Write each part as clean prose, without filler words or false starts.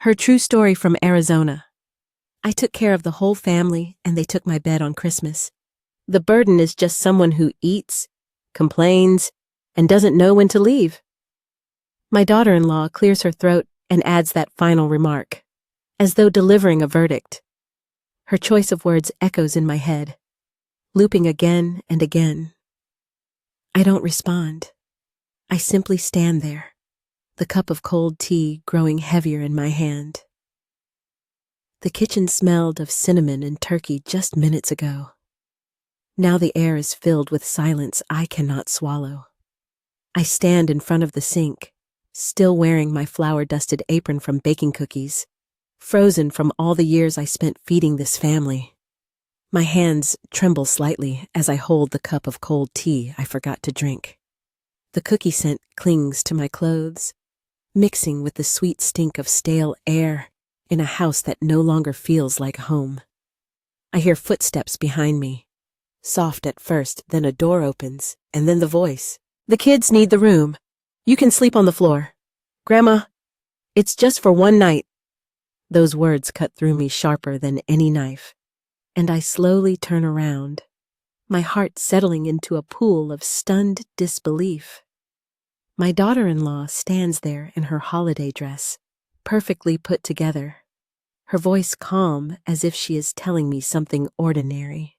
Her true story from Arizona. I took care of the whole family, and they took my bed on Christmas. The burden is just someone who eats, complains, and doesn't know when to leave. My daughter-in-law clears her throat and adds that final remark, as though delivering a verdict. Her choice of words echoes in my head, looping again and again. I don't respond. I simply stand there, the cup of cold tea growing heavier in my hand. The kitchen smelled of cinnamon and turkey just minutes ago. Now the air is filled with silence I cannot swallow. I stand in front of the sink, still wearing my flour-dusted apron from baking cookies, frozen from all the years I spent feeding this family. My hands tremble slightly as I hold the cup of cold tea I forgot to drink. The cookie scent clings to my clothes, mixing with the sweet stink of stale air in a house that no longer feels like home. I hear footsteps behind me. Soft at first, then a door opens, and then the voice. "The kids need the room. You can sleep on the floor. Grandma, it's just for one night." Those words cut through me sharper than any knife, and I slowly turn around, my heart settling into a pool of stunned disbelief. My daughter-in-law stands there in her holiday dress, perfectly put together, her voice calm as if she is telling me something ordinary.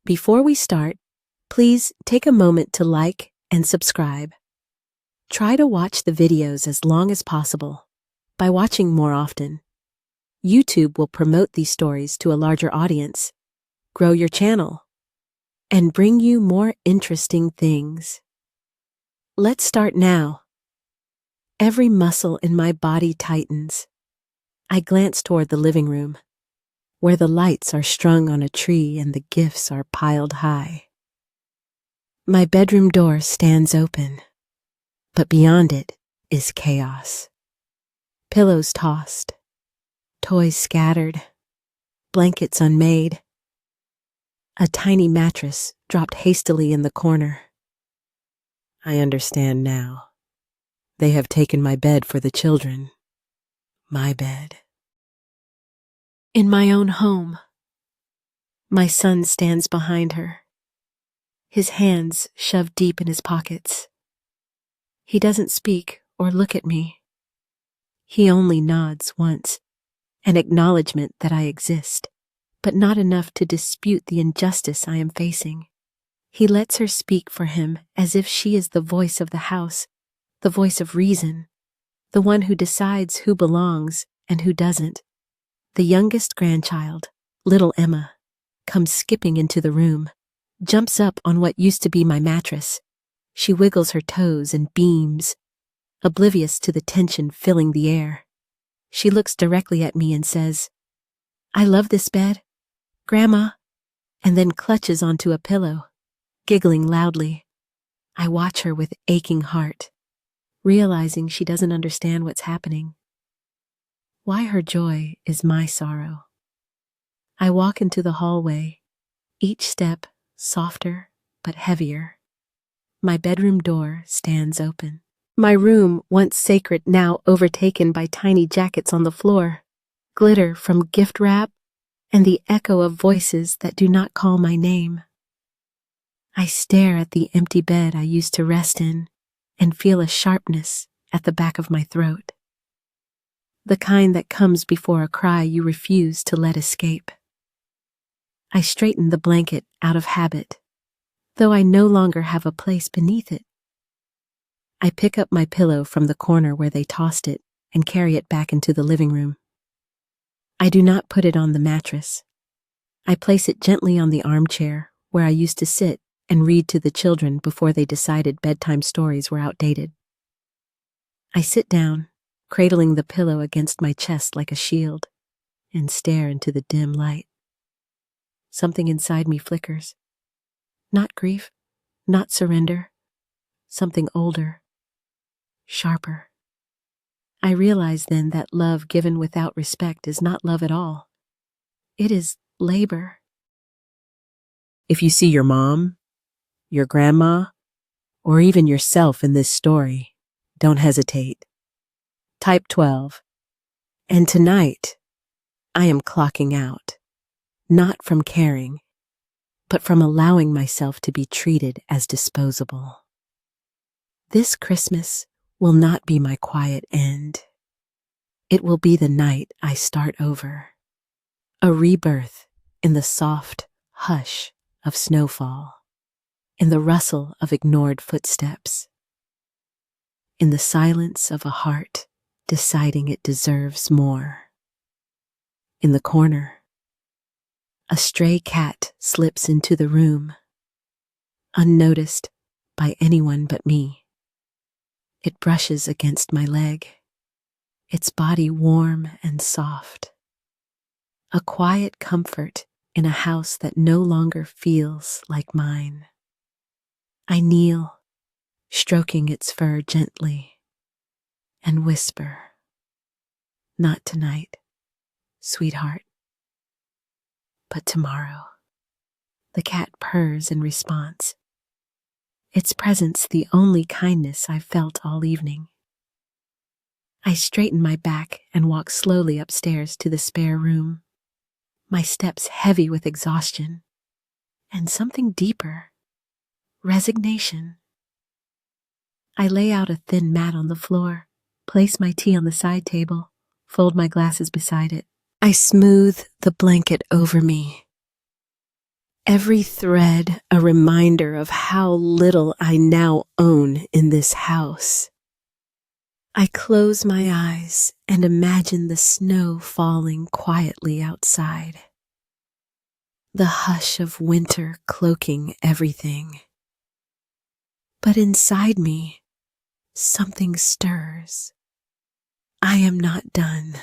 Before we start, please take a moment to like and subscribe. Try to watch the videos as long as possible. By watching more often, YouTube will promote these stories to a larger audience, grow your channel, and bring you more interesting things. Let's start now. Every muscle in my body tightens. I glance toward the living room, where the lights are strung on a tree and the gifts are piled high. My bedroom door stands open, but beyond it is chaos. Pillows tossed, toys scattered, blankets unmade. A tiny mattress dropped hastily in the corner. I understand now. They have taken my bed for the children. My bed. In my own home, my son stands behind her, his hands shoved deep in his pockets. He doesn't speak or look at me. He only nods once, an acknowledgement that I exist, but not enough to dispute the injustice I am facing. He lets her speak for him as if she is the voice of the house, the voice of reason, the one who decides who belongs and who doesn't. The youngest grandchild, little Emma, comes skipping into the room, jumps up on what used to be my mattress. She wiggles her toes and beams, oblivious to the tension filling the air. She looks directly at me and says, "I love this bed, Grandma," and then clutches onto a pillow, giggling loudly. I watch her with aching heart, realizing she doesn't understand what's happening. Why her joy is my sorrow. I walk into the hallway, each step softer but heavier. My bedroom door stands open. My room, once sacred, now overtaken by tiny jackets on the floor, glitter from gift wrap, and the echo of voices that do not call my name. I stare at the empty bed I used to rest in and feel a sharpness at the back of my throat. The kind that comes before a cry you refuse to let escape. I straighten the blanket out of habit, though I no longer have a place beneath it. I pick up my pillow from the corner where they tossed it and carry it back into the living room. I do not put it on the mattress. I place it gently on the armchair where I used to sit and read to the children before they decided bedtime stories were outdated. I sit down, cradling the pillow against my chest like a shield, and stare into the dim light. Something inside me flickers. Not grief, not surrender, something older, sharper. I realize then that love given without respect is not love at all. It is labor. If you see your mom, your grandma, or even yourself in this story, don't hesitate. Type 12. And tonight, I am clocking out, not from caring, but from allowing myself to be treated as disposable. This Christmas will not be my quiet end. It will be the night I start over. A rebirth in the soft hush of snowfall, in the rustle of ignored footsteps, in the silence of a heart deciding it deserves more. In the corner, a stray cat slips into the room, unnoticed by anyone but me. It brushes against my leg, its body warm and soft. A quiet comfort in a house that no longer feels like mine. I kneel, stroking its fur gently, and whisper, "Not tonight, sweetheart, but tomorrow." The cat purrs in response, its presence the only kindness I've felt all evening. I straighten my back and walk slowly upstairs to the spare room, my steps heavy with exhaustion and something deeper, resignation. I lay out a thin mat on the floor, place my tea on the side table, fold my glasses beside it. I smooth the blanket over me. Every thread a reminder of how little I now own in this house. I close my eyes and imagine the snow falling quietly outside. The hush of winter cloaking everything. But inside me, something stirs. I am not done.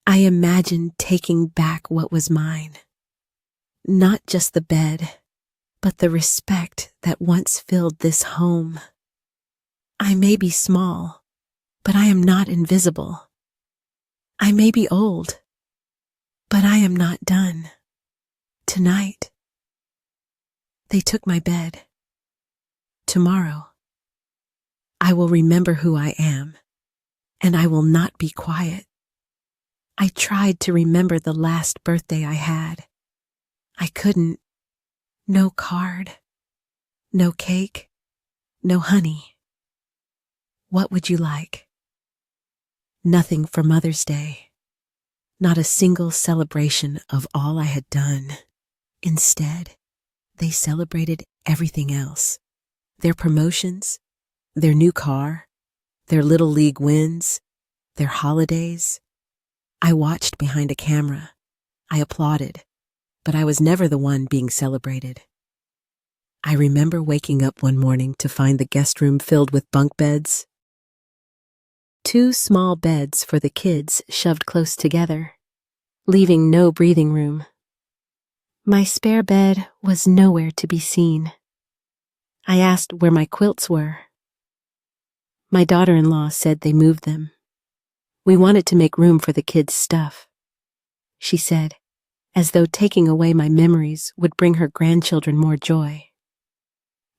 I imagine taking back what was mine. Not just the bed, but the respect that once filled this home. I may be small, but I am not invisible. I may be old, but I am not done. Tonight, they took my bed. Tomorrow, I will remember who I am, and I will not be quiet. I tried to remember the last birthday I had. I couldn't. No card, no cake, no honey. What would you like? Nothing for Mother's Day. Not a single celebration of all I had done. Instead, they celebrated everything else. Their promotions, their new car, their little league wins, their holidays. I watched behind a camera. I applauded, but I was never the one being celebrated. I remember waking up one morning to find the guest room filled with bunk beds. 2 small beds for the kids shoved close together, leaving no breathing room. My spare bed was nowhere to be seen. I asked where my quilts were. My daughter-in-law said they moved them. We wanted to make room for the kids' stuff, she said, as though taking away my memories would bring her grandchildren more joy.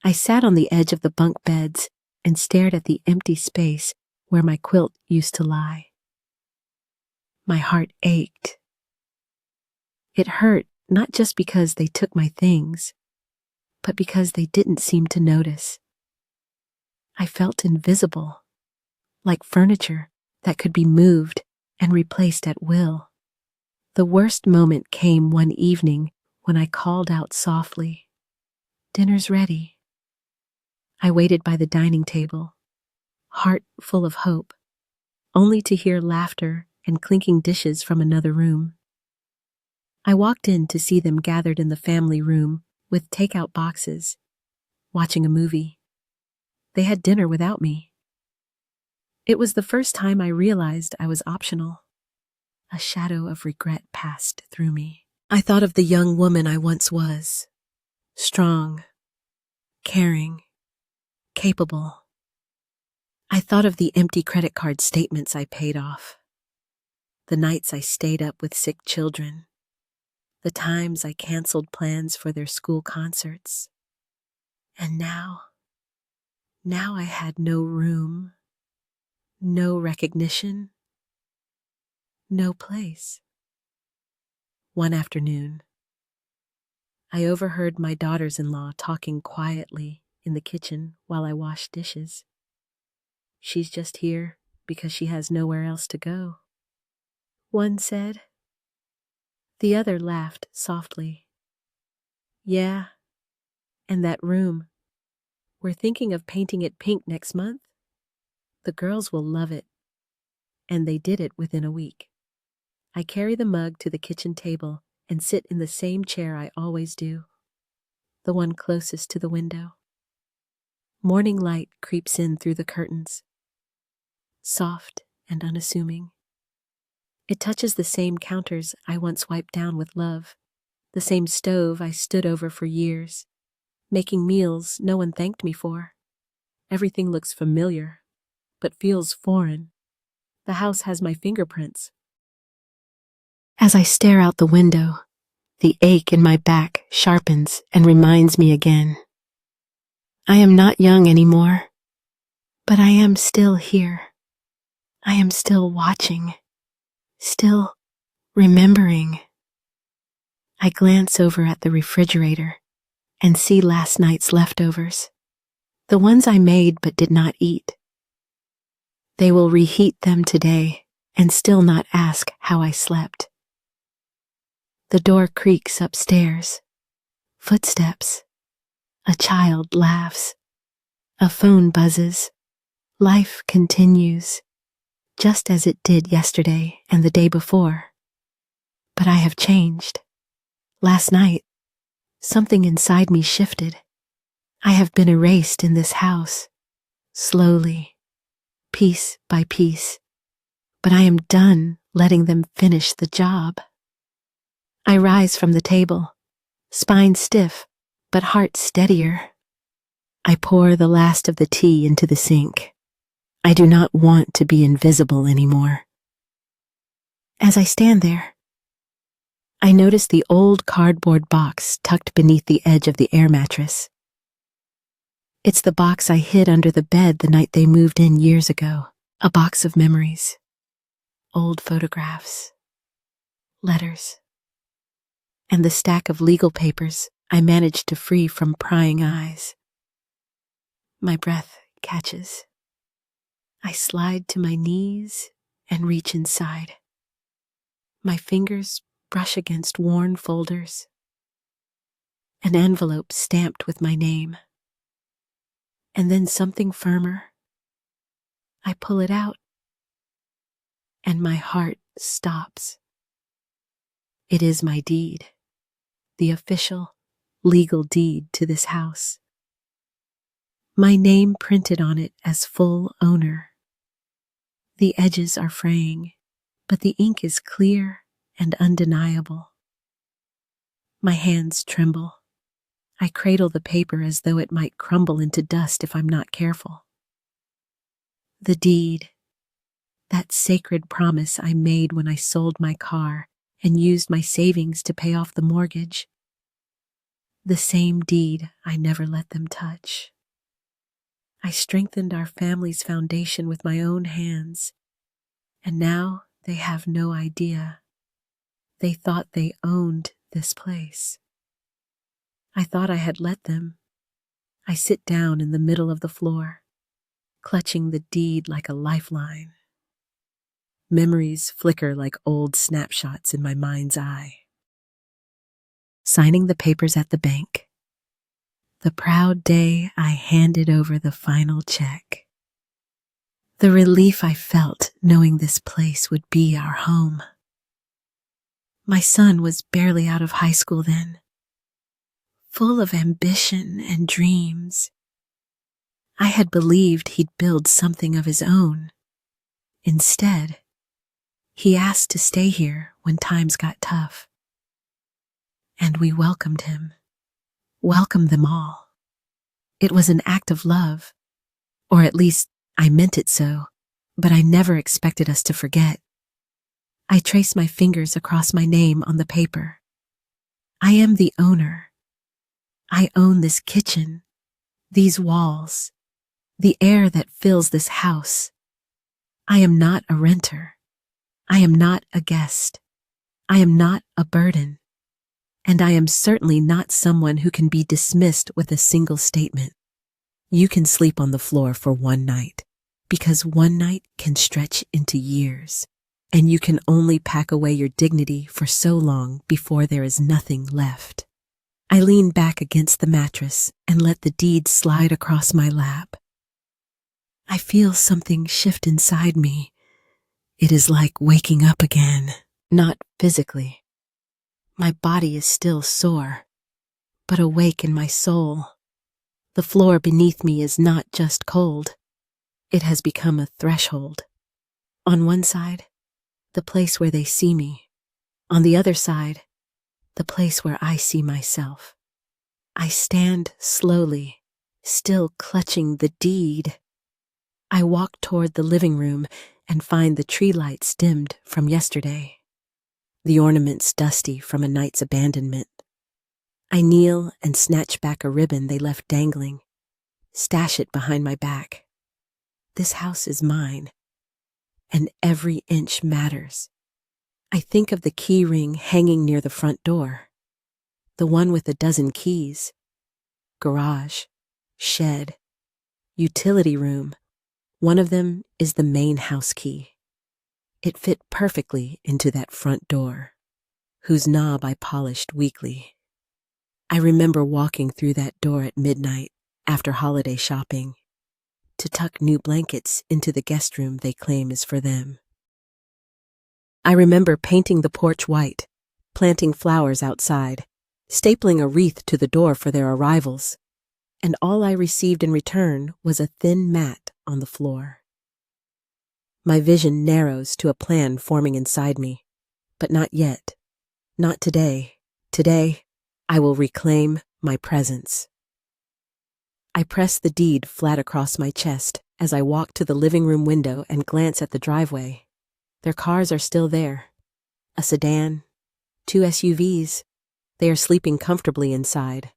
I sat on the edge of the bunk beds and stared at the empty space where my quilt used to lie. My heart ached. It hurt not just because they took my things, but because they didn't seem to notice. I felt invisible, like furniture that could be moved and replaced at will. The worst moment came one evening when I called out softly, "Dinner's ready." I waited by the dining table, heart full of hope, only to hear laughter and clinking dishes from another room. I walked in to see them gathered in the family room with takeout boxes, watching a movie. They had dinner without me. It was the first time I realized I was optional. A shadow of regret passed through me. I thought of the young woman I once was, strong, caring, capable. I thought of the empty credit card statements I paid off, the nights I stayed up with sick children, the times I canceled plans for their school concerts. And now I had no room, no recognition, no place. One afternoon, I overheard my daughters-in-law talking quietly in the kitchen while I washed dishes. She's just here because she has nowhere else to go, one said. The other laughed softly. Yeah, and that room. We're thinking of painting it pink next month. The girls will love it. And they did it within a week. I carry the mug to the kitchen table and sit in the same chair I always do, the one closest to the window. Morning light creeps in through the curtains, soft and unassuming. It touches the same counters I once wiped down with love, the same stove I stood over for years, making meals no one thanked me for. Everything looks familiar, but feels foreign. The house has my fingerprints. As I stare out the window, the ache in my back sharpens and reminds me again. I am not young anymore, but I am still here. I am still watching, still remembering. I glance over at the refrigerator and see last night's leftovers, the ones I made but did not eat. They will reheat them today and still not ask how I slept. The door creaks upstairs. Footsteps. A child laughs. A phone buzzes. Life continues, just as it did yesterday and the day before. But I have changed. Last night, something inside me shifted. I have been erased in this house, slowly, piece by piece, but I am done letting them finish the job. I rise from the table, spine stiff, but heart steadier. I pour the last of the tea into the sink. I do not want to be invisible anymore. As I stand there, I notice the old cardboard box tucked beneath the edge of the air mattress. It's the box I hid under the bed the night they moved in years ago. A box of memories, old photographs, letters, and the stack of legal papers I managed to free from prying eyes. My breath catches. I slide to my knees and reach inside. My fingers brush against worn folders. An envelope stamped with my name. And then something firmer. I pull it out, and my heart stops. It is my deed, the official, legal deed to this house. My name printed on it as full owner. The edges are fraying, but the ink is clear and undeniable. My hands tremble. I cradle the paper as though it might crumble into dust if I'm not careful. The deed, that sacred promise I made when I sold my car and used my savings to pay off the mortgage. The same deed I never let them touch. I strengthened our family's foundation with my own hands, and now they have no idea. They thought they owned this place. I thought I had let them. I sit down in the middle of the floor, clutching the deed like a lifeline. Memories flicker like old snapshots in my mind's eye. Signing the papers at the bank. The proud day I handed over the final check. The relief I felt knowing this place would be our home. My son was barely out of high school then, full of ambition and dreams. I had believed he'd build something of his own. Instead, he asked to stay here when times got tough. And we welcomed him, welcomed them all. It was an act of love, or at least I meant it so, but I never expected us to forget. I trace my fingers across my name on the paper. I am the owner. I own this kitchen, these walls, the air that fills this house. I am not a renter. I am not a guest. I am not a burden. And I am certainly not someone who can be dismissed with a single statement. You can sleep on the floor for one night, because one night can stretch into years, and you can only pack away your dignity for so long before there is nothing left. I lean back against the mattress and let the deed slide across my lap. I feel something shift inside me. It is like waking up again, not physically. My body is still sore, but awake in my soul. The floor beneath me is not just cold. It has become a threshold. On one side, the place where they see me. On the other side, the place where I see myself. I stand slowly, still clutching the deed. I walk toward the living room and find the tree lights dimmed from yesterday, the ornaments dusty from a night's abandonment. I kneel and snatch back a ribbon they left dangling, stash it behind my back. This house is mine, and every inch matters. I think of the key ring hanging near the front door, the one with a dozen keys. Garage, shed, utility room. One of them is the main house key. It fit perfectly into that front door, whose knob I polished weekly. I remember walking through that door at midnight after holiday shopping to tuck new blankets into the guest room they claim is for them. I remember painting the porch white, planting flowers outside, stapling a wreath to the door for their arrivals, and all I received in return was a thin mat on the floor. My vision narrows to a plan forming inside me, but not yet. Not today. Today, I will reclaim my presence. I press the deed flat across my chest as I walk to the living room window and glance at the driveway. Their cars are still there. A sedan, 2 SUVs. They are sleeping comfortably inside.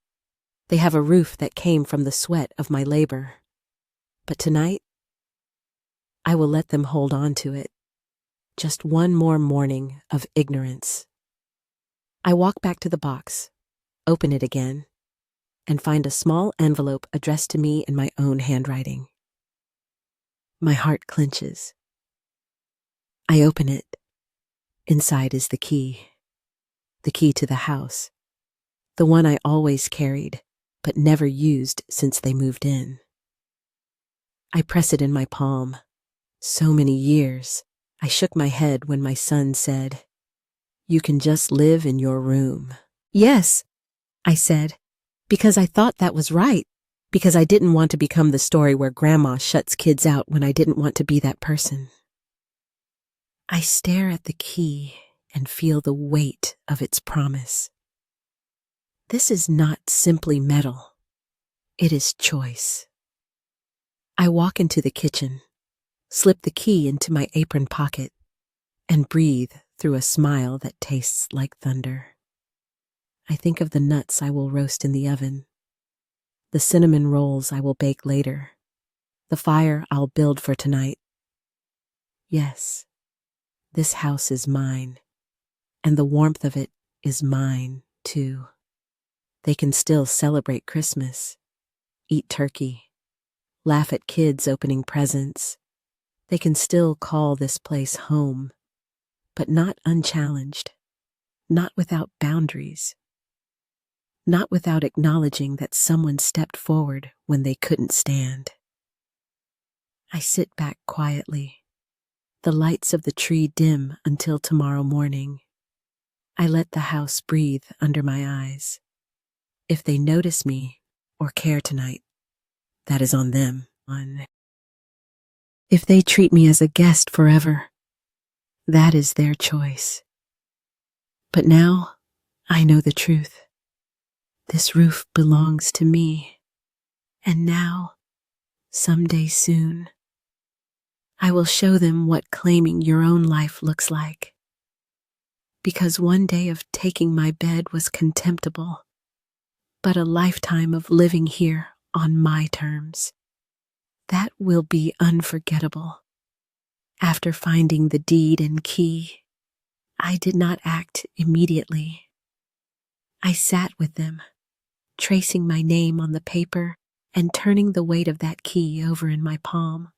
They have a roof that came from the sweat of my labor. But tonight, I will let them hold on to it. Just one more morning of ignorance. I walk back to the box, open it again, and find a small envelope addressed to me in my own handwriting. My heart clenches. I open it. Inside is the key to the house, the one I always carried, but never used since they moved in. I press it in my palm. So many years. I shook my head when my son said, "You can just live in your room." "Yes," I said, because I thought that was right, because I didn't want to become the story where grandma shuts kids out when I didn't want to be that person. I stare at the key and feel the weight of its promise. This is not simply metal. It is choice. I walk into the kitchen, slip the key into my apron pocket, and breathe through a smile that tastes like thunder. I think of the nuts I will roast in the oven, the cinnamon rolls I will bake later, the fire I'll build for tonight. Yes, this house is mine, and the warmth of it is mine, too. They can still celebrate Christmas, eat turkey, laugh at kids opening presents. They can still call this place home, but not unchallenged, not without boundaries, not without acknowledging that someone stepped forward when they couldn't stand. I sit back quietly. The lights of the tree dim until tomorrow morning. I let the house breathe under my eyes. If they notice me or care tonight, that is on them. If they treat me as a guest forever, that is their choice. But now, I know the truth. This roof belongs to me. And now, someday soon, I will show them what claiming your own life looks like. Because one day of taking my bed was contemptible, but a lifetime of living here on my terms, that will be unforgettable. After finding the deed and key, I did not act immediately. I sat with them, tracing my name on the paper and turning the weight of that key over in my palm.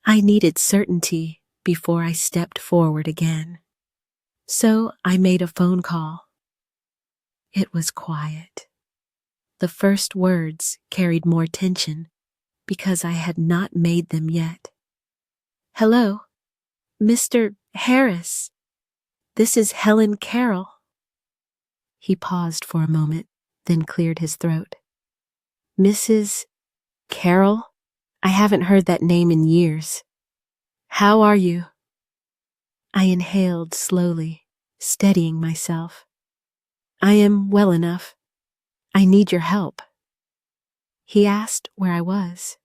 I needed certainty before I stepped forward again. So I made a phone call. It was quiet. The first words carried more tension because I had not made them yet. "Hello, Mr. Harris. This is Helen Carroll." He paused for a moment, then cleared his throat. "Mrs. Carroll? I haven't heard that name in years. How are you?" I inhaled slowly, steadying myself. "I am well enough. I need your help." He asked where I was.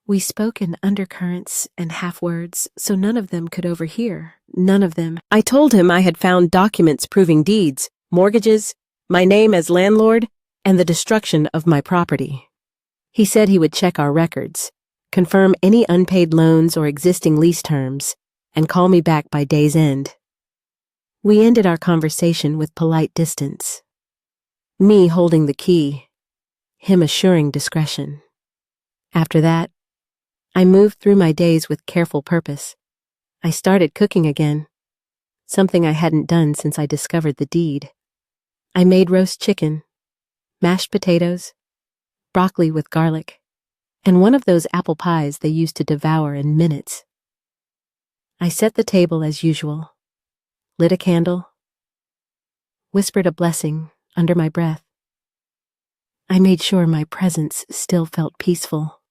We spoke in undercurrents and half-words, so none of them could overhear. None of them. I told him I had found documents proving deeds, mortgages, my name as landlord, and the destruction of my property. He said he would check our records, confirm any unpaid loans or existing lease terms, and call me back by day's end. We ended our conversation with polite distance. Me holding the key, him assuring discretion. After that, I moved through my days with careful purpose. I started cooking again, something I hadn't done since I discovered the deed. I made roast chicken, mashed potatoes, broccoli with garlic, and one of those apple pies they used to devour in minutes. I set the table as usual, lit a candle, whispered a blessing under my breath. I made sure my presence still felt peaceful,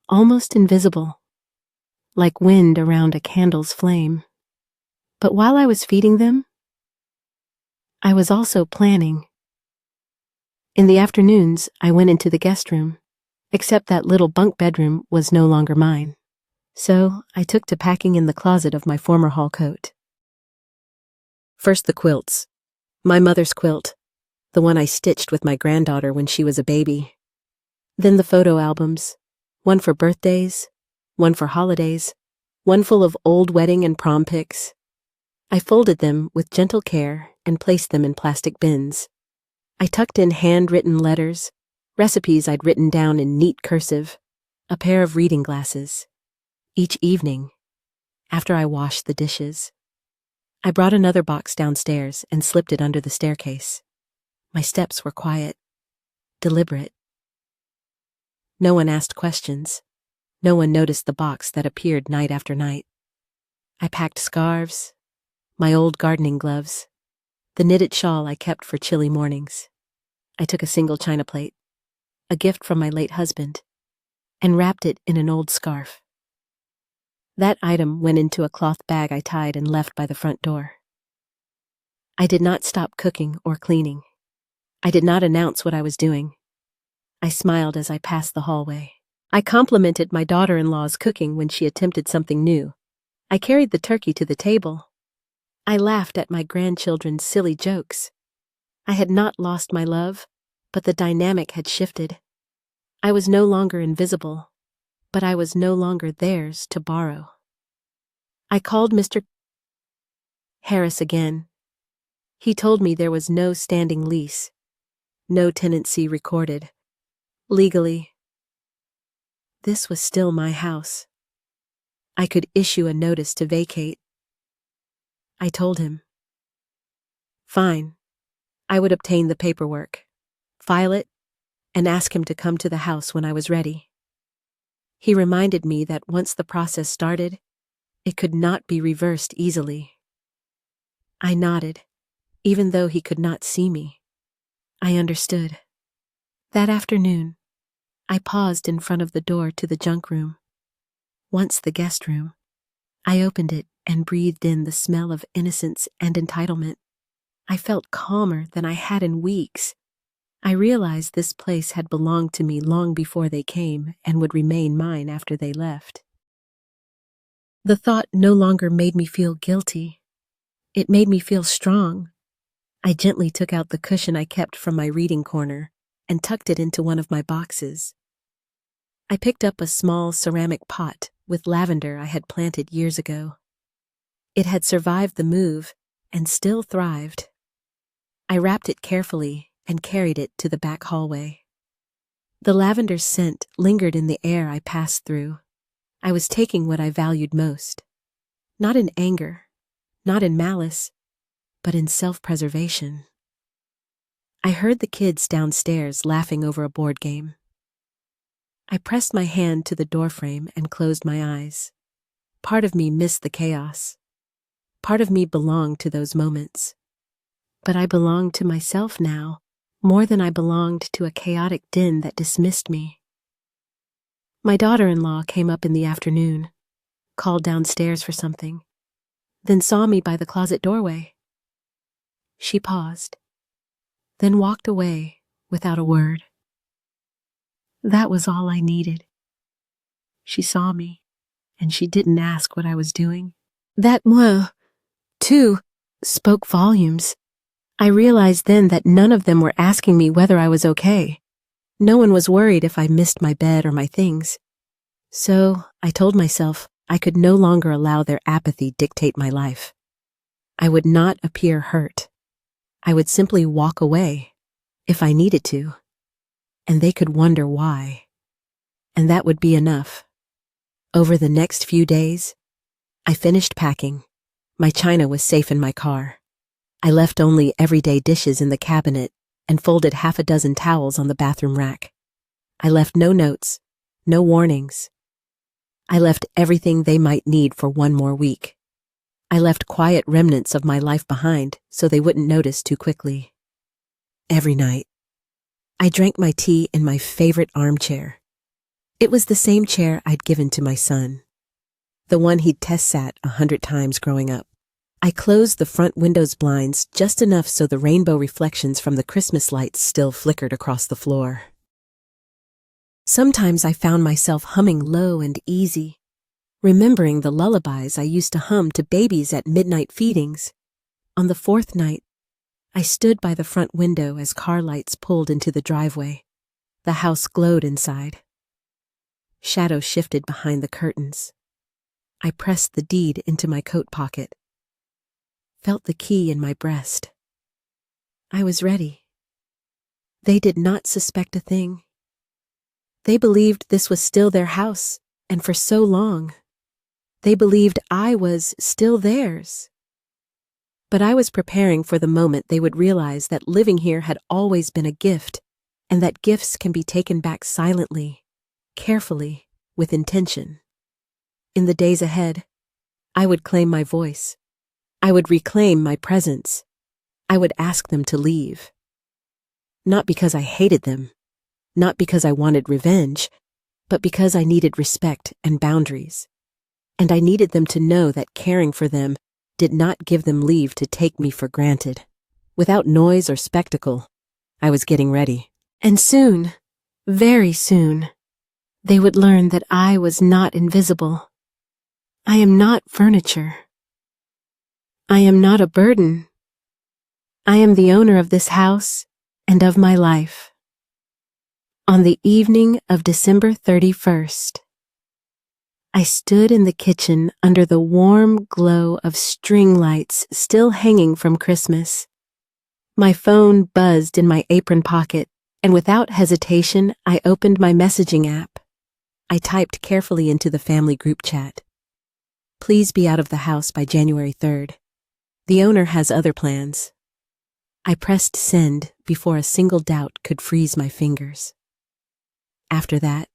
almost invisible, like wind around a candle's flame. But while I was feeding them, I was also planning. In the afternoons, I went into the guest room, except that little bunk bedroom was no longer mine. So I took to packing in the closet of my former hall coat. First the quilts. My mother's quilt, the one I stitched with my granddaughter when she was a baby. Then the photo albums, one for birthdays, one for holidays, one full of old wedding and prom pics. I folded them with gentle care and placed them in plastic bins. I tucked in handwritten letters, recipes I'd written down in neat cursive, a pair of reading glasses. Each evening, after I washed the dishes, I brought another box downstairs and slipped it under the staircase. My steps were quiet, deliberate. No one asked questions. No one noticed the box that appeared night after night. I packed scarves, my old gardening gloves, the knitted shawl I kept for chilly mornings. I took a single china plate, a gift from my late husband, and wrapped it in an old scarf. That item went into a cloth bag I tied and left by the front door. I did not stop cooking or cleaning. I did not announce what I was doing. I smiled as I passed the hallway. I complimented my daughter-in-law's cooking when she attempted something new. I carried the turkey to the table. I laughed at my grandchildren's silly jokes. I had not lost my love, but the dynamic had shifted. I was no longer invisible, but I was no longer theirs to borrow. I called Mr. Harris again. He told me there was no standing lease, no tenancy recorded. Legally, this was still my house. I could issue a notice to vacate. I told him. Fine. I would obtain the paperwork, file it, and ask him to come to the house when I was ready. He reminded me that once the process started, it could not be reversed easily. I nodded, even though he could not see me. I understood. That afternoon, I paused in front of the door to the junk room. Once the guest room, I opened it and breathed in the smell of innocence and entitlement. I felt calmer than I had in weeks. I realized this place had belonged to me long before they came and would remain mine after they left. The thought no longer made me feel guilty. It made me feel strong. I gently took out the cushion I kept from my reading corner and tucked it into one of my boxes. I picked up a small ceramic pot with lavender I had planted years ago. It had survived the move and still thrived. I wrapped it carefully and carried it to the back hallway. The lavender scent lingered in the air I passed through. I was taking what I valued most. Not in anger, not in malice, but in self-preservation. I heard the kids downstairs laughing over a board game. I pressed my hand to the doorframe and closed my eyes. Part of me missed the chaos. Part of me belonged to those moments. But I belonged to myself now, more than I belonged to a chaotic din that dismissed me. My daughter-in-law came up in the afternoon, called downstairs for something, then saw me by the closet doorway. She paused, then walked away without a word. That was all I needed. She saw me, and she didn't ask what I was doing. That too, spoke volumes. I realized then that none of them were asking me whether I was okay. No one was worried if I missed my bed or my things. So I told myself I could no longer allow their apathy dictate my life. I would not appear hurt. I would simply walk away, if I needed to, and they could wonder why. And that would be enough. Over the next few days, I finished packing. My china was safe in my car. I left only everyday dishes in the cabinet and folded half a dozen towels on the bathroom rack. I left no notes, no warnings. I left everything they might need for one more week. I left quiet remnants of my life behind so they wouldn't notice too quickly. Every night, I drank my tea in my favorite armchair. It was the same chair I'd given to my son, the one he'd test sat 100 times growing up. I closed the front window's blinds just enough so the rainbow reflections from the Christmas lights still flickered across the floor. Sometimes I found myself humming low and easy, remembering the lullabies I used to hum to babies at midnight feedings. On the fourth night, I stood by the front window as car lights pulled into the driveway. The house glowed inside. Shadows shifted behind the curtains. I pressed the deed into my coat pocket. Felt the key in my breast. I was ready. They did not suspect a thing. They believed this was still their house, and for so long. They believed I was still theirs. But I was preparing for the moment they would realize that living here had always been a gift, and that gifts can be taken back silently, carefully, with intention. In the days ahead, I would claim my voice. I would reclaim my presence. I would ask them to leave. Not because I hated them, not because I wanted revenge, but because I needed respect and boundaries. And I needed them to know that caring for them did not give them leave to take me for granted. Without noise or spectacle, I was getting ready. And soon, very soon, they would learn that I was not invisible. I am not furniture. I am not a burden. I am the owner of this house and of my life. On the evening of December 31st, I stood in the kitchen under the warm glow of string lights still hanging from Christmas. My phone buzzed in my apron pocket, and without hesitation, I opened my messaging app. I typed carefully into the family group chat. Please be out of the house by January 3rd. The owner has other plans. I pressed send before a single doubt could freeze my fingers. After that,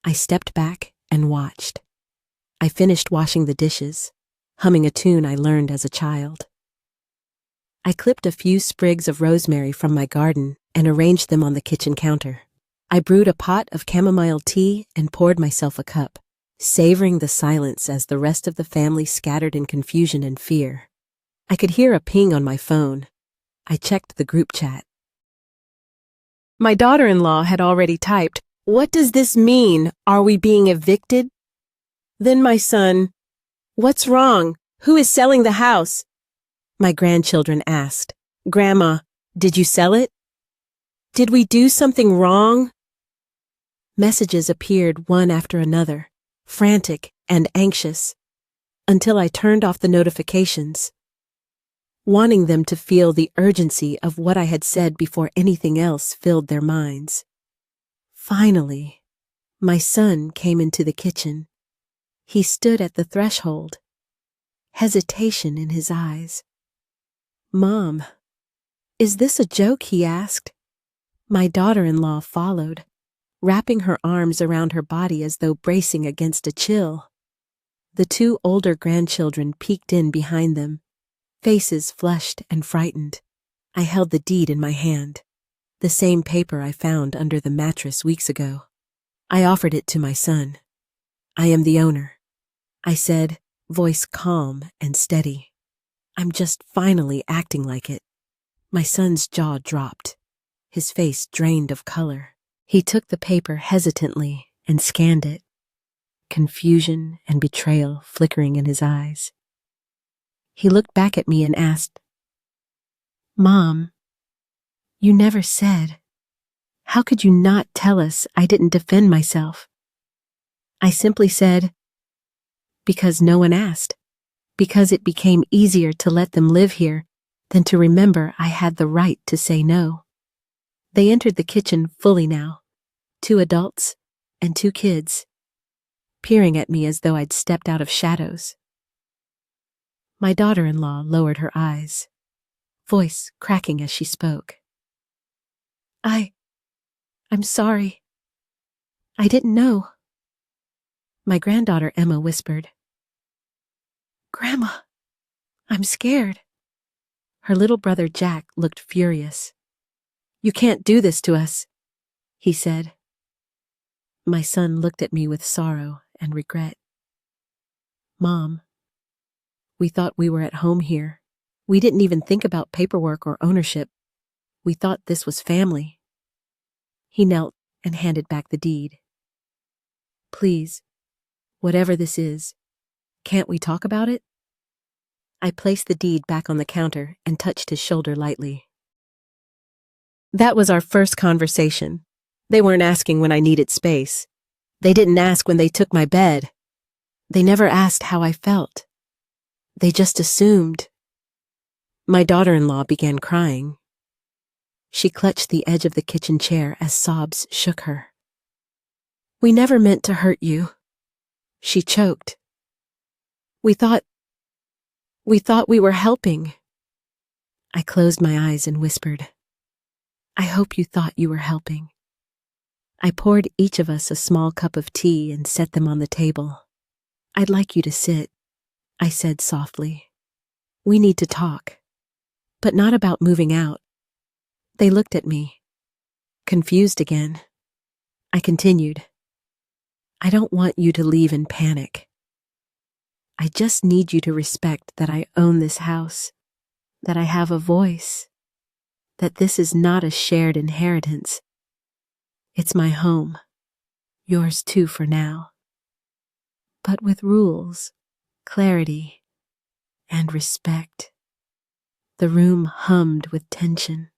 I stepped back and watched. I finished washing the dishes, humming a tune I learned as a child. I clipped a few sprigs of rosemary from my garden and arranged them on the kitchen counter. I brewed a pot of chamomile tea and poured myself a cup, savoring the silence as the rest of the family scattered in confusion and fear. I could hear a ping on my phone. I checked the group chat. My daughter-in-law had already typed, "What does this mean? Are we being evicted?" Then my son, "What's wrong? Who is selling the house?" My grandchildren asked, "Grandma, did you sell it? Did we do something wrong?" Messages appeared one after another. frantic and anxious, until I turned off the notifications, wanting them to feel the urgency of what I had said before anything else filled their minds. Finally, my son came into the kitchen. He stood at the threshold, hesitation in his eyes. "Mom, is this a joke?" he asked. My daughter-in-law followed, wrapping her arms around her body as though bracing against a chill. The two older grandchildren peeked in behind them, faces flushed and frightened. I held the deed in my hand, the same paper I found under the mattress weeks ago. I offered it to my son. "I am the owner," I said, voice calm and steady. "I'm just finally acting like it." My son's jaw dropped, his face drained of color. He took the paper hesitantly and scanned it, confusion and betrayal flickering in his eyes. He looked back at me and asked, "Mom, you never said. How could you not tell us I didn't defend myself?" I simply said, "Because no one asked. Because it became easier to let them live here than to remember I had the right to say no." They entered the kitchen fully now, 2 adults and 2 kids, peering at me as though I'd stepped out of shadows. My daughter-in-law lowered her eyes, voice cracking as she spoke. I'm sorry. I didn't know." My granddaughter Emma whispered, "Grandma, I'm scared." Her little brother Jack looked furious. "You can't do this to us," he said. My son looked at me with sorrow and regret. "Mom, we thought we were at home here. We didn't even think about paperwork or ownership. We thought this was family." He knelt and handed back the deed. "Please, whatever this is, can't we talk about it?" I placed the deed back on the counter and touched his shoulder lightly. That was our first conversation. They weren't asking when I needed space. They didn't ask when they took my bed. They never asked how I felt. They just assumed. My daughter-in-law began crying. She clutched the edge of the kitchen chair as sobs shook her. "We never meant to hurt you," she choked. We thought we were helping." I closed my eyes and whispered, "I hope you thought you were helping." I poured each of us a small cup of tea and set them on the table. "I'd like you to sit," I said softly. "We need to talk, but not about moving out." They looked at me, confused again. I continued, "I don't want you to leave in panic. I just need you to respect that I own this house, that I have a voice, that this is not a shared inheritance. It's my home, yours too for now, but with rules, clarity, and respect." The room hummed with tension.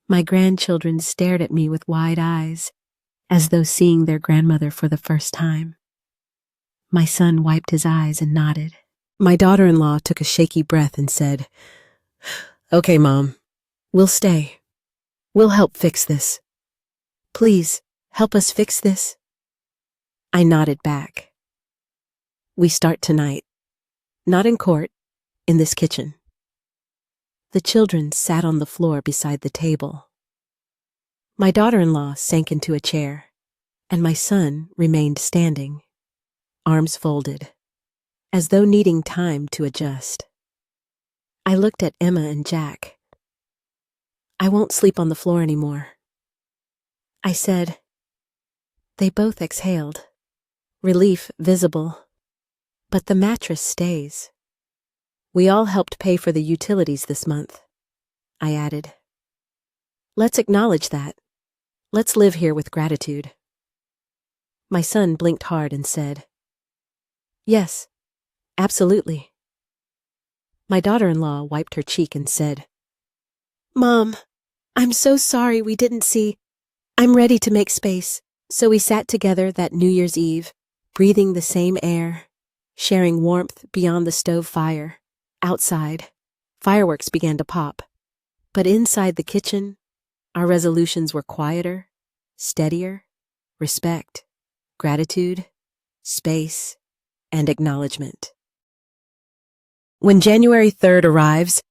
My grandchildren stared at me with wide eyes, as though seeing their grandmother for the first time. My son wiped his eyes and nodded. My daughter-in-law took a shaky breath and said, "Okay, Mom, we'll stay. We'll help fix this. Please, help us fix this." I nodded back. "We start tonight. Not in court, in this kitchen." The children sat on the floor beside the table. My daughter-in-law sank into a chair, and my son remained standing, arms folded, as though needing time to adjust. I looked at Emma and Jack. "I won't sleep on the floor anymore," I said. They both exhaled, relief visible. "But the mattress stays. We all helped pay for the utilities this month," I added. "Let's acknowledge that. Let's live here with gratitude." My son blinked hard and said, "Yes, absolutely." My daughter-in-law wiped her cheek and said, "Mom, I'm so sorry we didn't see. I'm ready to make space." So we sat together that New Year's Eve, breathing the same air, sharing warmth beyond the stove fire. Outside, fireworks began to pop. But inside the kitchen, our resolutions were quieter, steadier, respect, gratitude, space, and acknowledgement. When January 3rd arrives,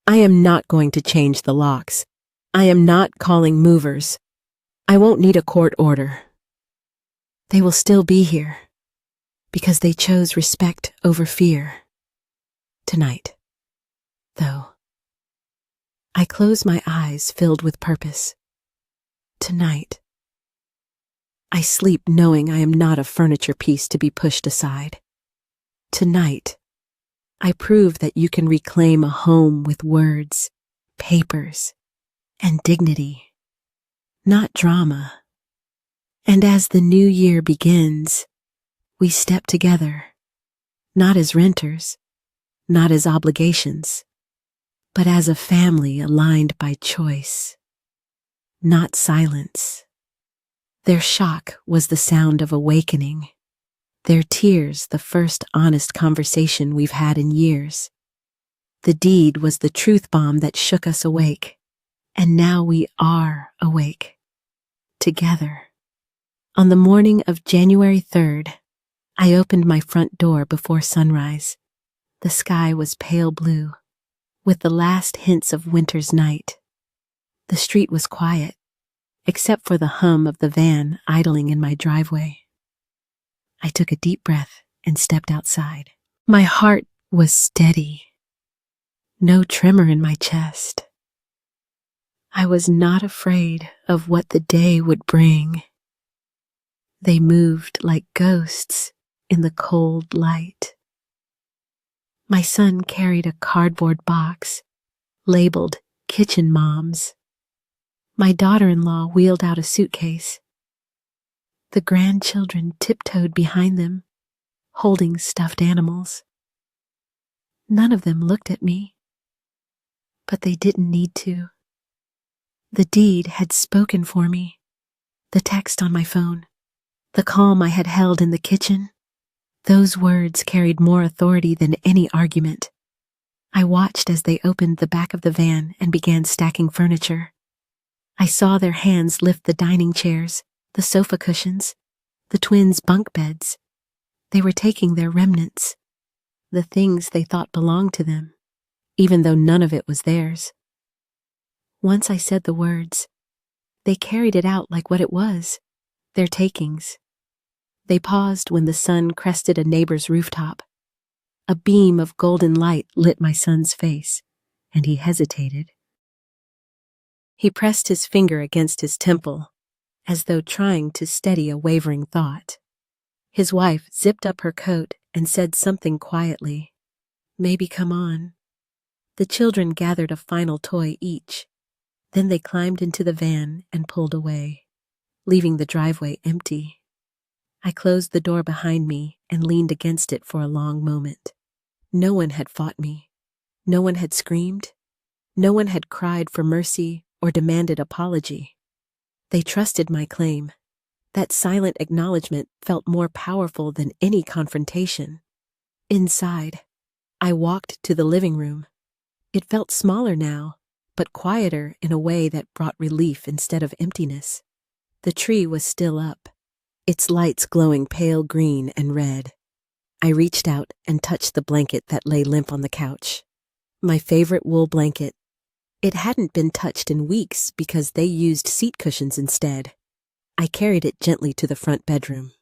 I am not going to change the locks. I am not calling movers. I won't need a court order. They will still be here because they chose respect over fear. Tonight, though, I close my eyes filled with purpose. Tonight, I sleep knowing I am not a furniture piece to be pushed aside. Tonight, I prove that you can reclaim a home with words, papers, and dignity, not drama. And as the new year begins, we step together, not as renters, not as obligations, but as a family aligned by choice, not silence. Their shock was the sound of awakening. Their tears, the first honest conversation we've had in years. The deed was the truth bomb that shook us awake. And now we are awake. Together. On the morning of January 3rd, I opened my front door before sunrise. The sky was pale blue, with the last hints of winter's night. The street was quiet, except for the hum of the van idling in my driveway. I took a deep breath and stepped outside. My heart was steady. No tremor in my chest. I was not afraid of what the day would bring. They moved like ghosts in the cold light. My son carried a cardboard box labeled Kitchen Moms. My daughter-in-law wheeled out a suitcase. The grandchildren tiptoed behind them, holding stuffed animals. None of them looked at me, but they didn't need to. The deed had spoken for me. The text on my phone, the calm I had held in the kitchen, those words carried more authority than any argument. I watched as they opened the back of the van and began stacking furniture. I saw their hands lift the dining chairs, the sofa cushions, the twins' bunk beds. They were taking their remnants, the things they thought belonged to them, even though none of it was theirs. Once I said the words, they carried it out like what it was, their takings. They paused when the sun crested a neighbor's rooftop. A beam of golden light lit my son's face, and he hesitated. He pressed his finger against his temple, as though trying to steady a wavering thought. His wife zipped up her coat and said something quietly. Maybe come on. The children gathered a final toy each. Then they climbed into the van and pulled away, leaving the driveway empty. I closed the door behind me and leaned against it for a long moment. No one had fought me. No one had screamed. No one had cried for mercy or demanded apology. They trusted my claim. That silent acknowledgement felt more powerful than any confrontation. Inside, I walked to the living room. It felt smaller now, but quieter in a way that brought relief instead of emptiness. The tree was still up, its lights glowing pale green and red. I reached out and touched the blanket that lay limp on the couch. My favorite wool blanket. It hadn't been touched in weeks because they used seat cushions instead. I carried it gently to the front bedroom.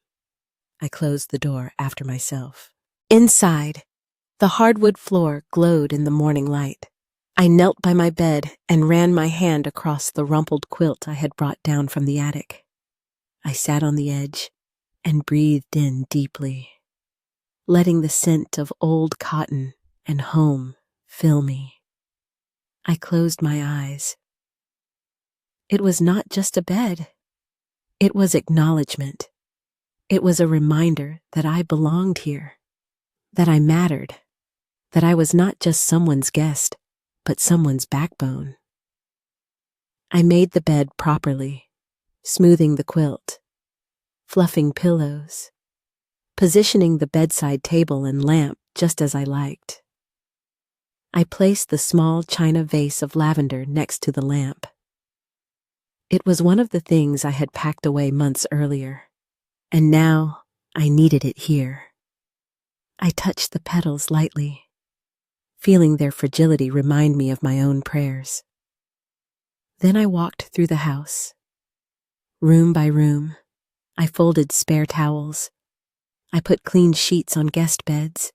I closed the door after myself. Inside, the hardwood floor glowed in the morning light. I knelt by my bed and ran my hand across the rumpled quilt I had brought down from the attic. I sat on the edge and breathed in deeply, letting the scent of old cotton and home fill me. I closed my eyes. It was not just a bed. It was acknowledgement. It was a reminder that I belonged here, that I mattered, that I was not just someone's guest, but someone's backbone. I made the bed properly, smoothing the quilt, fluffing pillows, positioning the bedside table and lamp just as I liked. I placed the small china vase of lavender next to the lamp. It was one of the things I had packed away months earlier, and now I needed it here. I touched the petals lightly, feeling their fragility remind me of my own prayers. Then I walked through the house. Room by room, I folded spare towels. I put clean sheets on guest beds,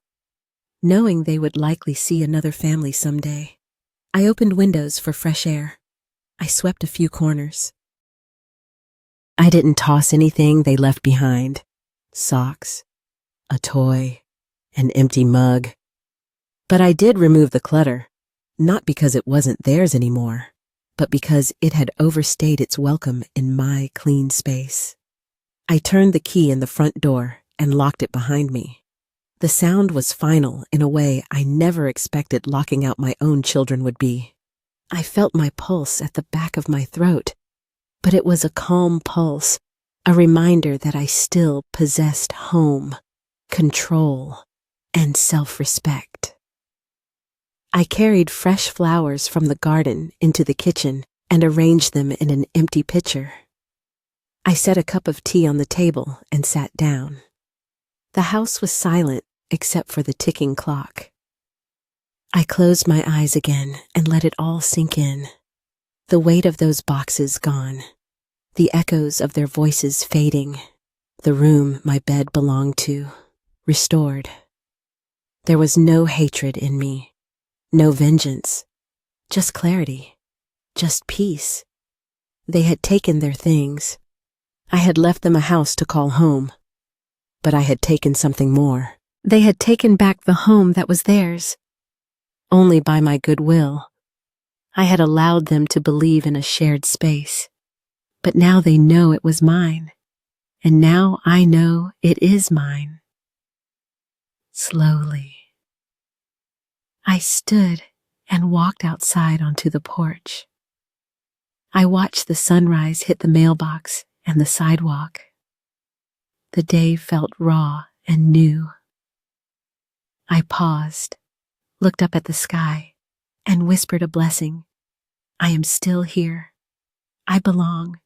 knowing they would likely see another family someday. I opened windows for fresh air. I swept a few corners. I didn't toss anything they left behind. Socks, a toy, an empty mug. But I did remove the clutter, not because it wasn't theirs anymore, but because it had overstayed its welcome in my clean space. I turned the key in the front door and locked it behind me. The sound was final in a way I never expected locking out my own children would be. I felt my pulse at the back of my throat, but it was a calm pulse, a reminder that I still possessed home, control, and self-respect. I carried fresh flowers from the garden into the kitchen and arranged them in an empty pitcher. I set a cup of tea on the table and sat down. The house was silent except for the ticking clock. I closed my eyes again and let it all sink in. The weight of those boxes gone, the echoes of their voices fading, the room my bed belonged to, restored. There was no hatred in me, no vengeance, just clarity, just peace. They had taken their things. I had left them a house to call home, but I had taken something more. They had taken back the home that was theirs, only by my goodwill. I had allowed them to believe in a shared space, but now they know it was mine, and now I know it is mine. Slowly, I stood and walked outside onto the porch. I watched the sunrise hit the mailbox and the sidewalk. The day felt raw and new. I paused, looked up at the sky, and whispered a blessing. I am still here. I belong.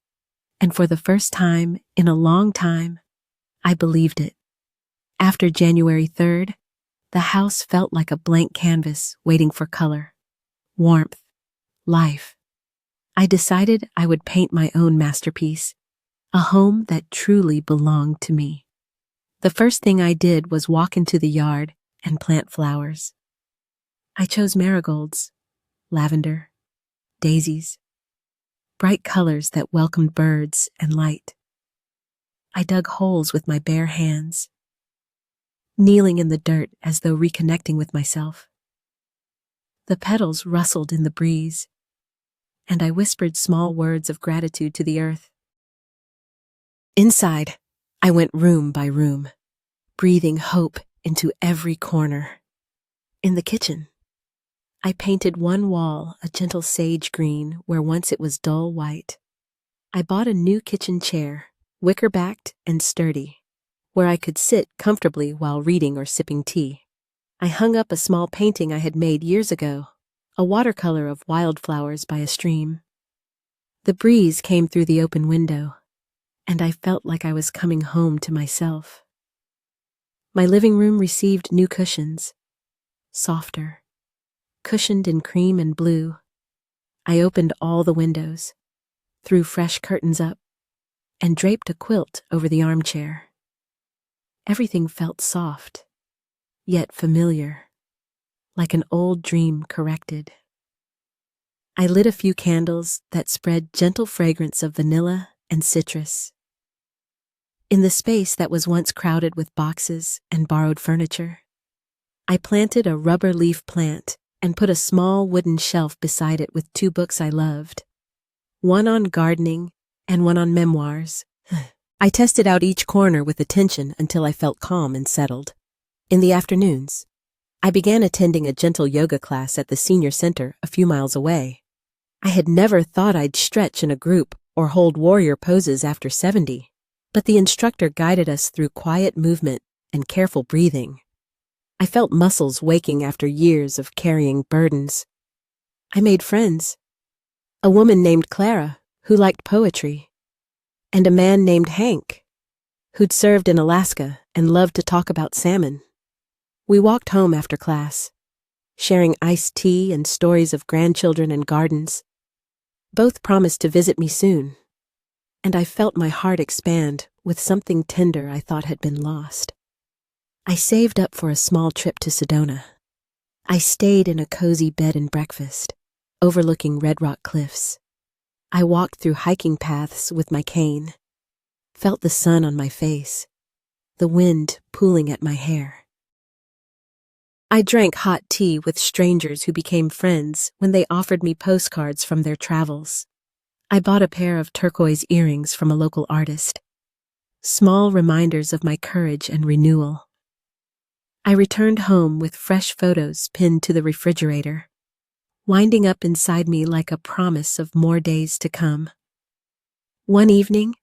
And for the first time in a long time, I believed it. After January 3rd, the house felt like a blank canvas waiting for color, warmth, life. I decided I would paint my own masterpiece, a home that truly belonged to me. The first thing I did was walk into the yard and plant flowers. I chose marigolds, lavender, daisies, bright colors that welcomed birds and light. I dug holes with my bare hands, kneeling in the dirt as though reconnecting with myself. The petals rustled in the breeze, and I whispered small words of gratitude to the earth. Inside, I went room by room, breathing hope into every corner. In the kitchen, I painted one wall a gentle sage green where once it was dull white. I bought a new kitchen chair, wicker-backed and sturdy, where I could sit comfortably while reading or sipping tea. I hung up a small painting I had made years ago, a watercolor of wildflowers by a stream. The breeze came through the open window, and I felt like I was coming home to myself. My living room received new cushions, softer, cushioned in cream and blue. I opened all the windows, threw fresh curtains up, and draped a quilt over the armchair. Everything felt soft, yet familiar, like an old dream corrected. I lit a few candles that spread gentle fragrance of vanilla and citrus. In the space that was once crowded with boxes and borrowed furniture, I planted a rubber leaf plant and put a small wooden shelf beside it with 2 books I loved, one on gardening and one on memoirs. I tested out each corner with attention until I felt calm and settled. In the afternoons, I began attending a gentle yoga class at the senior center a few miles away. I had never thought I'd stretch in a group or hold warrior poses after 70, but the instructor guided us through quiet movement and careful breathing. I felt muscles waking after years of carrying burdens. I made friends. A woman named Clara, who liked poetry, and a man named Hank, who'd served in Alaska and loved to talk about salmon. We walked home after class, sharing iced tea and stories of grandchildren and gardens. Both promised to visit me soon, and I felt my heart expand with something tender I thought had been lost. I saved up for a small trip to Sedona. I stayed in a cozy bed and breakfast, overlooking Red Rock cliffs. I walked through hiking paths with my cane, felt the sun on my face, the wind pooling at my hair. I drank hot tea with strangers who became friends when they offered me postcards from their travels. I bought a pair of turquoise earrings from a local artist, small reminders of my courage and renewal. I returned home with fresh photos pinned to the refrigerator, winding up inside me like a promise of more days to come. One evening,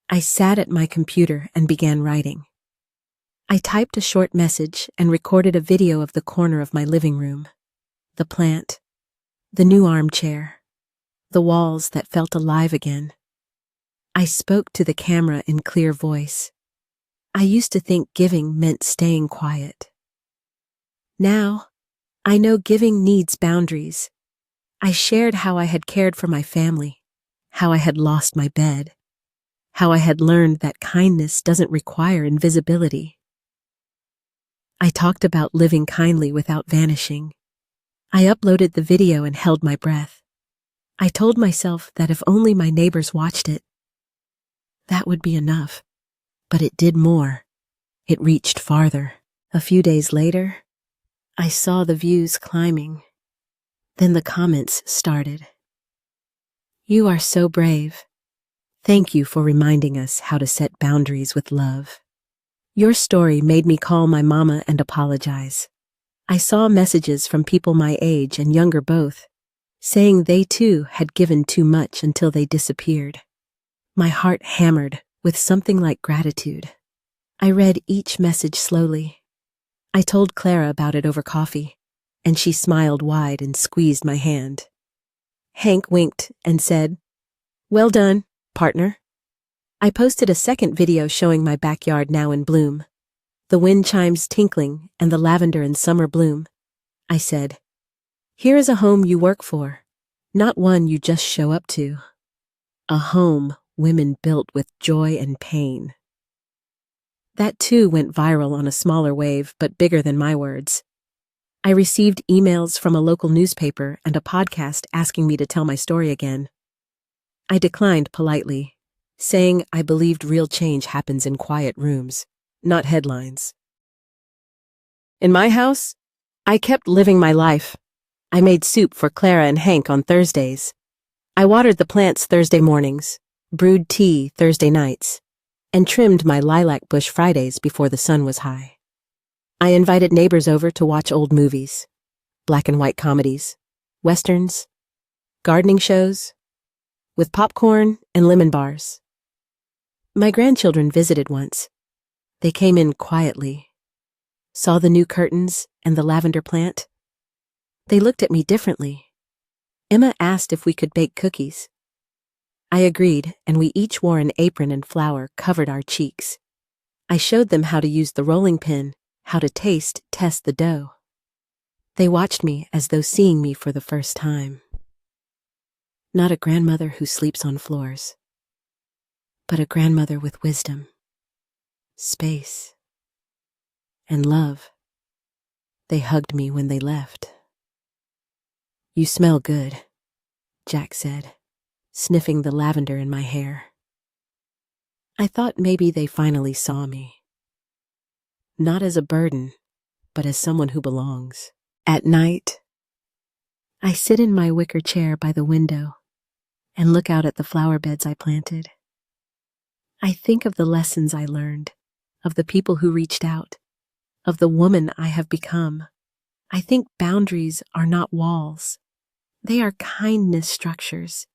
I sat at my computer and began writing. I typed a short message and recorded a video of the corner of my living room, the plant, the new armchair, the walls that felt alive again. I spoke to the camera in clear voice. I used to think giving meant staying quiet. Now, I know giving needs boundaries. I shared how I had cared for my family, how I had lost my bed, how I had learned that kindness doesn't require invisibility. I talked about living kindly without vanishing. I uploaded the video and held my breath. I told myself that if only my neighbors watched it, that would be enough. But it did more. It reached farther. A few days later, I saw the views climbing. Then the comments started. "You are so brave. Thank you for reminding us how to set boundaries with love. Your story made me call my mama and apologize." I saw messages from people my age and younger both, saying they too had given too much until they disappeared. My heart hammered with something like gratitude. I read each message slowly. I told Clara about it over coffee, and she smiled wide and squeezed my hand. Hank winked and said, "Well done, partner." I posted a second video showing my backyard now in bloom, the wind chimes tinkling and the lavender in summer bloom. I said, "Here is a home you work for, not one you just show up to. A home women built with joy and pain." That too went viral on a smaller wave, but bigger than my words. I received emails from a local newspaper and a podcast asking me to tell my story again. I declined politely, saying I believed real change happens in quiet rooms, not headlines. In my house, I kept living my life. I made soup for Clara and Hank on Thursdays. I watered the plants Thursday mornings, brewed tea Thursday nights, and trimmed my lilac bush Fridays before the sun was high. I invited neighbors over to watch old movies, black and white comedies, westerns, gardening shows, with popcorn and lemon bars. My grandchildren visited once. They came in quietly, saw the new curtains and the lavender plant. They looked at me differently. Emma asked if we could bake cookies. I agreed, and we each wore an apron and flour covered our cheeks. I showed them how to use the rolling pin, how to test the dough. They watched me as though seeing me for the first time. Not a grandmother who sleeps on floors, but a grandmother with wisdom, space, and love. They hugged me when they left. "You smell good," Jack said, sniffing the lavender in my hair. I thought maybe they finally saw me. Not as a burden, but as someone who belongs. At night, I sit in my wicker chair by the window and look out at the flower beds I planted. I think of the lessons I learned, of the people who reached out, of the woman I have become. I think boundaries are not walls. They are kindness structures.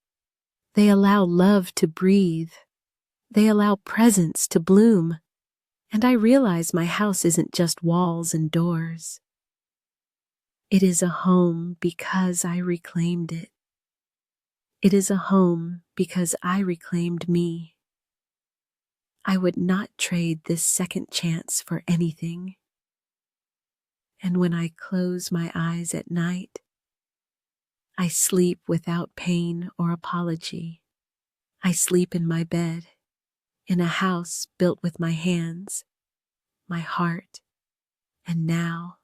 They allow love to breathe. They allow presence to bloom. And I realize my house isn't just walls and doors. It is a home because I reclaimed it. It is a home because I reclaimed me. I would not trade this second chance for anything. And when I close my eyes at night, I sleep without pain or apology. I sleep in my bed, in a house built with my hands, my heart, and now,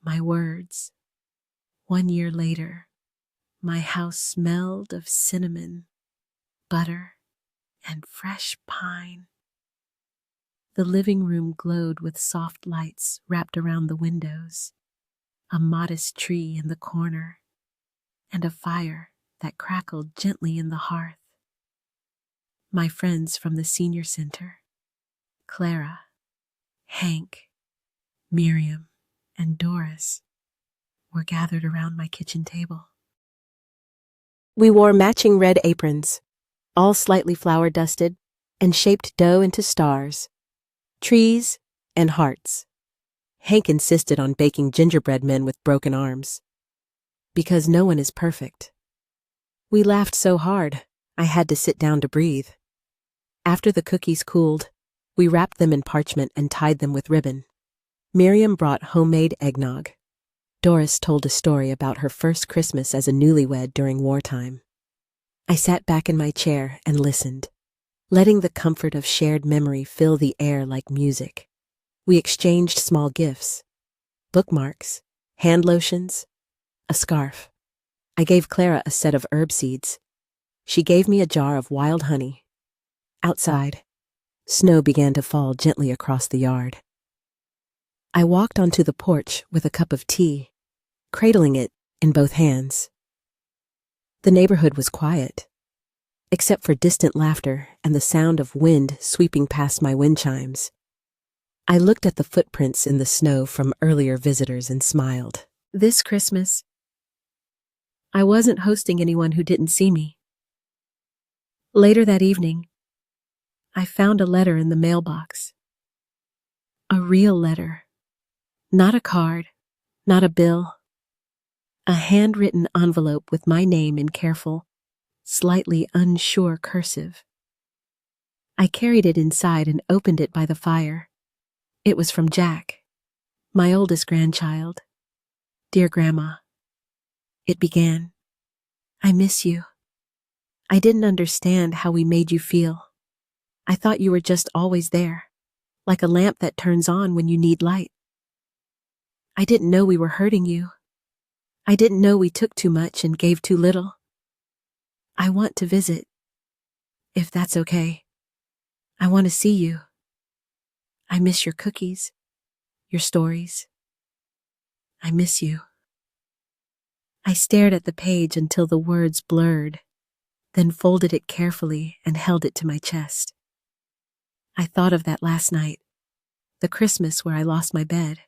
my words. 1 year later, my house smelled of cinnamon, butter, and fresh pine. The living room glowed with soft lights wrapped around the windows, a modest tree in the corner, and a fire that crackled gently in the hearth. My friends from the senior center, Clara, Hank, Miriam, and Doris, were gathered around my kitchen table. We wore matching red aprons, all slightly flour-dusted, and shaped dough into stars, trees, and hearts. Hank insisted on baking gingerbread men with broken arms. Because no one is perfect. We laughed so hard, I had to sit down to breathe. After the cookies cooled, we wrapped them in parchment and tied them with ribbon. Miriam brought homemade eggnog. Doris told a story about her first Christmas as a newlywed during wartime. I sat back in my chair and listened, letting the comfort of shared memory fill the air like music. We exchanged small gifts, bookmarks, hand lotions, a scarf. I gave Clara a set of herb seeds. She gave me a jar of wild honey. Outside, snow began to fall gently across the yard. I walked onto the porch with a cup of tea, cradling it in both hands. The neighborhood was quiet, except for distant laughter and the sound of wind sweeping past my wind chimes. I looked at the footprints in the snow from earlier visitors and smiled. This Christmas, I wasn't hosting anyone who didn't see me. Later that evening, I found a letter in the mailbox. A real letter. Not a card, not a bill. A handwritten envelope with my name in careful, slightly unsure cursive. I carried it inside and opened it by the fire. It was from Jack, my oldest grandchild. Dear Grandma. It began, I miss you. I didn't understand how we made you feel. I thought you were just always there, like a lamp that turns on when you need light. I didn't know we were hurting you. I didn't know we took too much and gave too little. I want to visit, if that's okay. I want to see you. I miss your cookies, your stories. I miss you. I stared at the page until the words blurred, then folded it carefully and held it to my chest. I thought of that last night, the Christmas where I lost my bed,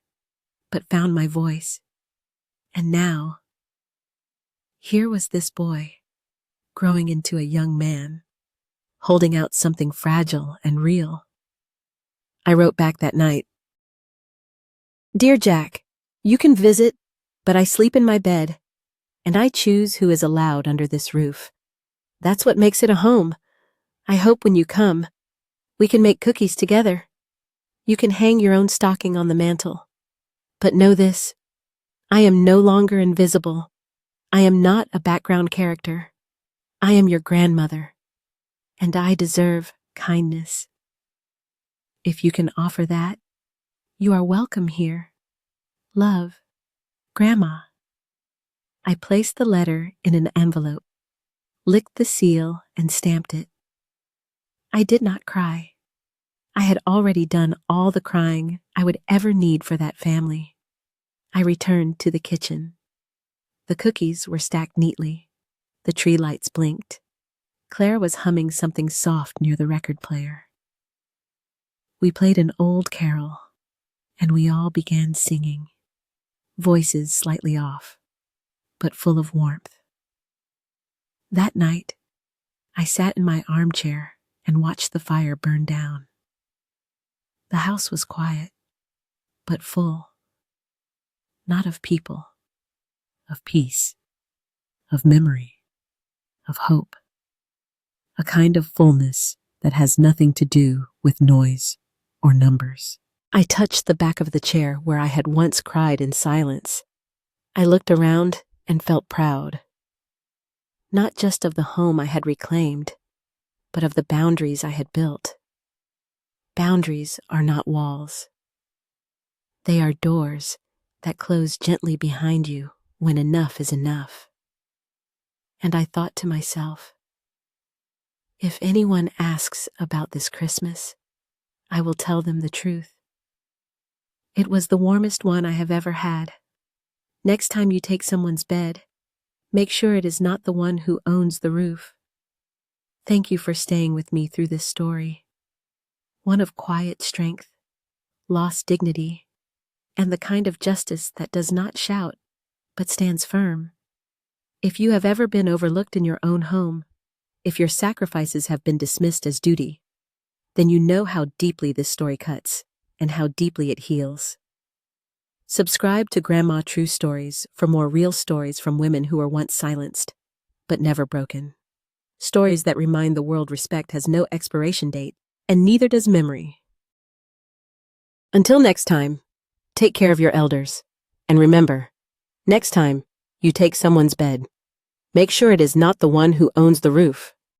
but found my voice. And now, here was this boy, growing into a young man, holding out something fragile and real. I wrote back that night, Dear Jack, you can visit, but I sleep in my bed, and I choose who is allowed under this roof. That's what makes it a home. I hope when you come, we can make cookies together. You can hang your own stocking on the mantle. But know this, I am no longer invisible. I am not a background character. I am your grandmother, and I deserve kindness. If you can offer that, you are welcome here. Love, Grandma. I placed the letter in an envelope, licked the seal, and stamped it. I did not cry. I had already done all the crying I would ever need for that family. I returned to the kitchen. The cookies were stacked neatly. The tree lights blinked. Claire was humming something soft near the record player. We played an old carol, and we all began singing, voices slightly off, but full of warmth. That night, I sat in my armchair and watched the fire burn down. The house was quiet, but full, not of people, of peace, of memory, of hope, a kind of fullness that has nothing to do with noise or numbers. I touched the back of the chair where I had once cried in silence. I looked around and felt proud, not just of the home I had reclaimed, but of the boundaries I had built. Boundaries are not walls. They are doors that close gently behind you when enough is enough. And I thought to myself, if anyone asks about this Christmas, I will tell them the truth. It was the warmest one I have ever had. Next time you take someone's bed, make sure it is not the one who owns the roof. Thank you for staying with me through this story. One of quiet strength, lost dignity, and the kind of justice that does not shout, but stands firm. If you have ever been overlooked in your own home, if your sacrifices have been dismissed as duty, then you know how deeply this story cuts and how deeply it heals. Subscribe to Grandma True Stories for more real stories from women who were once silenced, but never broken. Stories that remind the world respect has no expiration date, and neither does memory. Until next time, take care of your elders. And remember, next time you take someone's bed, make sure it is not the one who owns the roof.